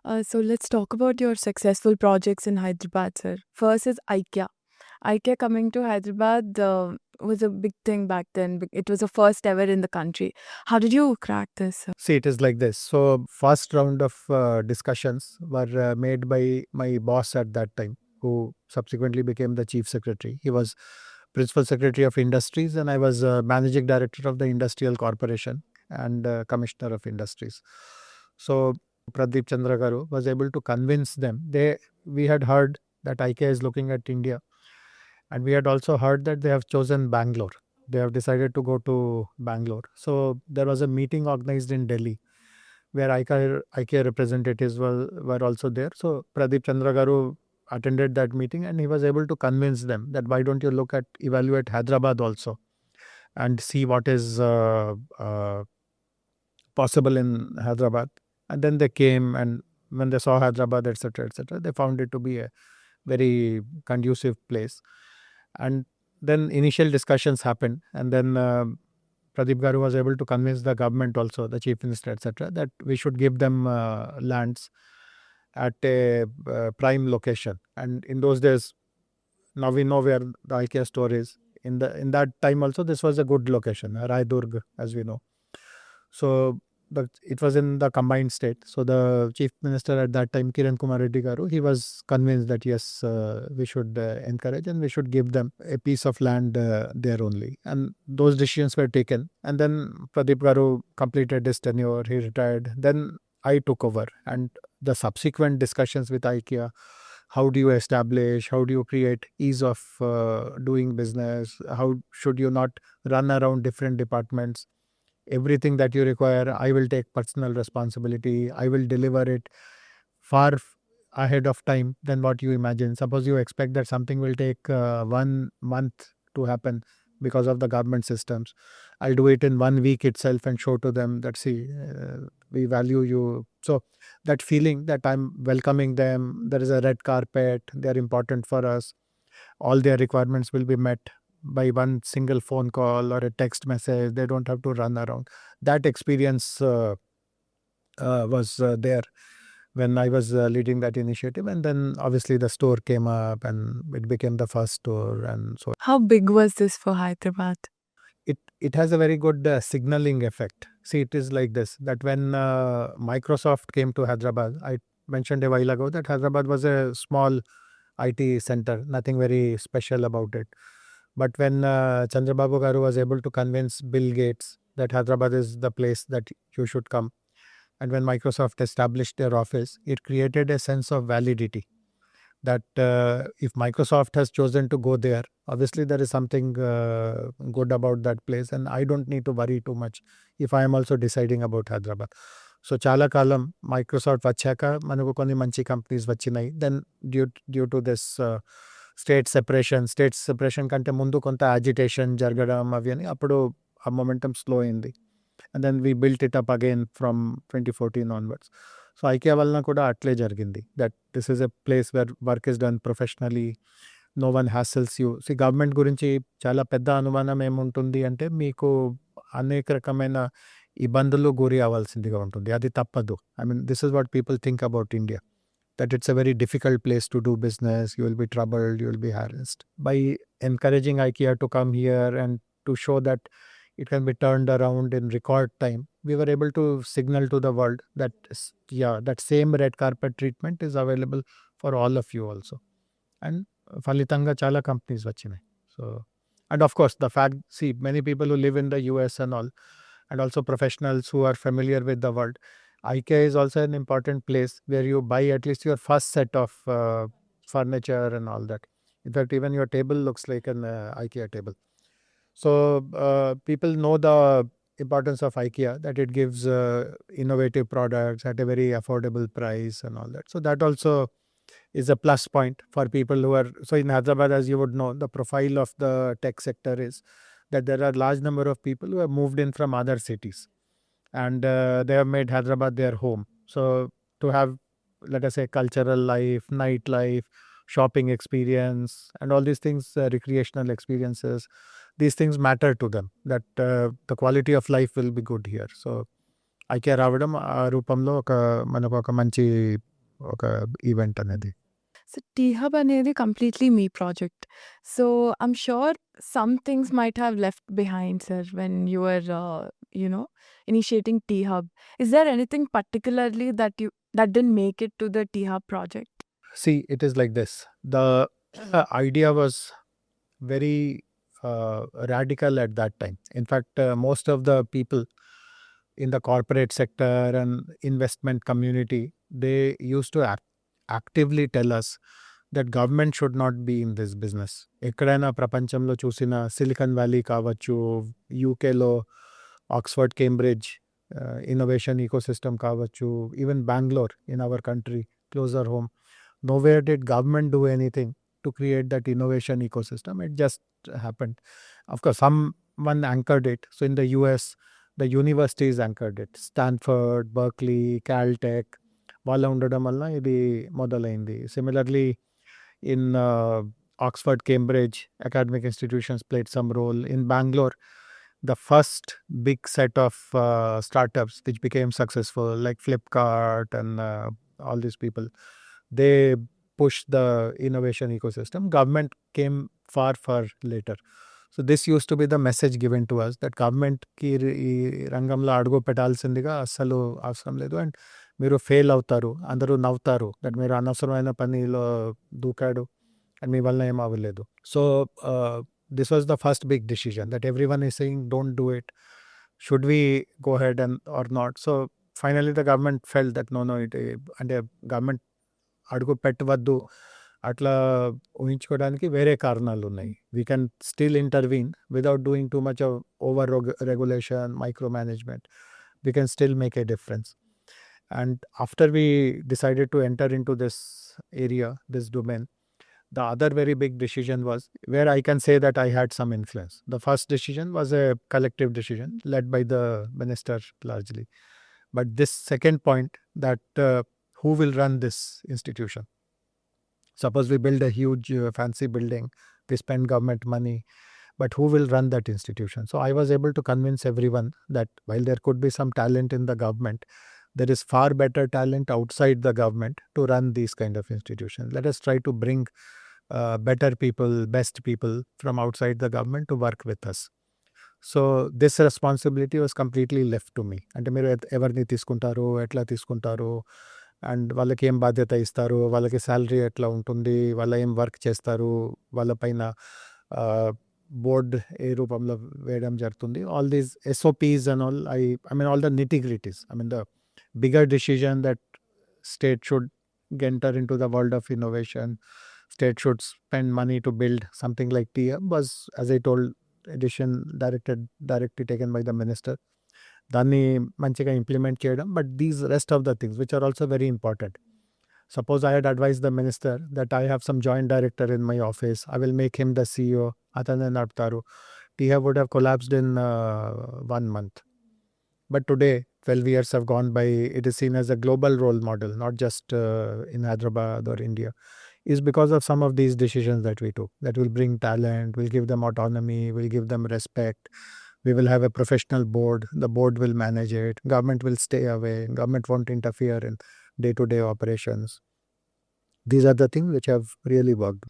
So let's talk about your successful projects in Hyderabad, sir. First is IKEA. IKEA coming to Hyderabad was a big thing back then. It was the first ever in the country. How did you crack this, sir? See, it is like this. So, first round of discussions were made by my boss at that time, who subsequently became the chief secretary. He was principal secretary of industries, and I was managing director of the industrial corporation and commissioner of industries. So, Pradeep Chandra Garu was able to convince them. We had heard that IKEA is looking at India, and we had also heard that they have chosen Bangalore. They have decided to go to Bangalore. So there was a meeting organized in Delhi where IKEA representatives were also there. So Pradeep Chandra Garu attended that meeting, and he was able to convince them that why don't you evaluate Hyderabad also and see what is possible in Hyderabad. And then they came, and when they saw Hyderabad, etc., they found it to be a very conducive place. And then initial discussions happened, and then Pradeep Garu was able to convince the government also, the chief minister, etc., that we should give them lands at a prime location. And in those days, now we know where the IKEA store is. In that time also, this was a good location, Raidurg, as we know. So it was in the combined state. So the chief minister at that time, Kiran Kumar Reddy Garu, he was convinced that yes, we should encourage and we should give them a piece of land there only. And those decisions were taken. And then Pradeep Garu completed his tenure, he retired. Then I took over, and the subsequent discussions with IKEA, how do you establish, how do you create ease of doing business, how should you not run around different departments, everything that you require, I will take personal responsibility. I will deliver it far ahead of time than what you imagine. Suppose you expect that something will take 1 month to happen because of the government systems. I'll do it in 1 week itself and show to them that, see, we value you. So that feeling that I'm welcoming them, there is a red carpet, they're important for us, all their requirements will be met by one single phone call or a text message. They don't have to run around. That experience was there when I was leading that initiative. And then obviously the store came up and it became the first store. And so How big was this for Hyderabad? it has a very good signaling effect. See, it is like this, that when Microsoft came to Hyderabad, I mentioned a while ago that Hyderabad was a small IT center, nothing very special about it. But when Chandrababu Garu was able to convince Bill Gates that Hyderabad is the place that you should come, and when Microsoft established their office, it created a sense of validity that if Microsoft has chosen to go there, obviously there is something good about that place, and I don't need to worry too much if I am also deciding about Hyderabad. So చాలా కాలం Microsoft వచ్చాక మనకు కొన్ని మంచి companies వచ్చినాయి. Then due to this state separation కంటే ముందు కొంత agitation జరగడం అవి అని అప్పుడు ఆ మొమెంటం స్లో అయింది. And then we built it up again from 2014 onwards. So IKEA వలన కూడా అట్లే జరిగింది, that this is a place where work is done professionally, no one hassles you. See government గురించి చాలా పెద్ద అనుమానం ఏముంటుంది అంటే మీకు అనేక రకమైన ఇబ్బందులు గురి అవ్వాల్సిందిగా ఉంటుంది. అది తప్పదు. I mean this is what people think about India, that it's a very difficult place to do business. You will be troubled, you will be harassed. By encouraging IKEA to come here and to show that it can be turned around in record time, we were able to signal to the world that, yeah, that same red carpet treatment is available for all of you also. And ఫలితంగా చాలా companies వచ్చినాయి. So and of course the fact, see, many people who live in the US and all, and also professionals who are familiar with the world, IKEA is also an important place where you buy at least your first set of furniture and all that. In fact, even your table looks like an IKEA table. So people know the importance of IKEA, that it gives innovative products at a very affordable price and all that. So that also is a plus point for people who are, so in Hyderabad, as you would know, the profile of the tech sector is that there are large number of people who have moved in from other cities, and they have made Hyderabad their home. So to have, let us say, cultural life, nightlife, shopping experience, and all these things, recreational experiences, these things matter to them, that the quality of life will be good here. So IKEA రావడం ఆ రూపంలో మనకు ఒక మంచి ఒక event అనేది. So, T hub అనేది completely మీ project. So, I'm sure some things might have left behind sir when you are you know initiating T hub. Is there anything particularly that didn't make it to the T hub project? See, it is like this. The idea was very radical at that time. In fact, most of the people in the corporate sector and investment community, they used to actively tell us that government should not be in this business. ఎక్కడైనా ప్రపంచంలో చూసిన silicon Valley కావచ్చు, యూకేలో Oxford Cambridge innovation ecosystem కావచ్చు, even Bengaluru in our country closer home, nowhere did government do anything to create that innovation ecosystem. It just happened. Of course, someone anchored it. So in the US, the universities anchored it. Stanford, Berkeley, Caltech, వాళ్ళ ఉండడం వల్ల ఇది మొదలైంది. Similarly, in Oxford, Cambridge, academic institutions played some role. In Bangalore, the first big set of startups which became successful, like Flipkart and all these people, they pushed the innovation ecosystem. Government came far, far later. So this used to be the message given to us that government ki ఈ రంగంలో అడుగు పెట్టాల్సిందిగా అస్సలు అవసరం లేదు, and మీరు fail అవుతారు, అందరూ నవ్వుతారు దట్ మీరు అనవసరమైన పనిలో దూకాడు అండ్ మీ వల్ల ఏం అవ్వలేదు. So this was the first big decision that everyone is saying don't do it, should we go ahead and or not. So finally the government felt that no it, అంటే government అడుగు పెట్టవద్దు అట్లా ఊహించుకోవడానికి వేరే కారణాలు ఉన్నాయి. We can still intervene without doing too much of over regulation, micro management. We can still make a difference. And after we decided to enter into this area, this domain, the other very big decision was where I can say that I had some influence. The first decision was a collective decision led by the minister largely. But this second point, that who will run this institution? Suppose we build a huge fancy building, we spend government money, but who will run that institution? So I was able to convince everyone that while there could be some talent in the government, there is far better talent outside the government to run these kind of institutions. Let us try to bring better people, best people from outside the government to work with us. So this responsibility was completely left to me. అంటే మీరు ఎవరిని తీసుకుంటారు, ఎట్లా తీసుకుంటారు, and వాళ్ళకి ఏం బాధ్యత ఇస్తారు, వాళ్ళకి శాలరీ ఎట్లా ఉంటుంది, వాళ్ళ ఏం వర్క్ చేస్తారు, వాళ్ళ పైన బోర్డ్ ఏ రూపంలో వేయడం జరుగుతుంది, all these SOPs and all. I mean all the nitty-gritties. I mean the bigger decision that state should enter into the world of innovation, state should spend money to build something like TM was, as I told, edition directly taken by the minister. దాన్ని మంచిగా implement చేయడం. But these rest of the things which are also very important. Suppose I had advised the minister that I have some joint director in my office, I will make him the CEO, atane nadtaru, TIA would have collapsed in 1 month. But today, 12 years have gone by, it is seen as a global role model, not just in Hyderabad or India, is because of some of these decisions that we took, that will bring talent, will give them autonomy, will give them respect. We will have a professional board, the board will manage it, government will stay away, government won't interfere in day-to-day operations. These are the things which have really worked.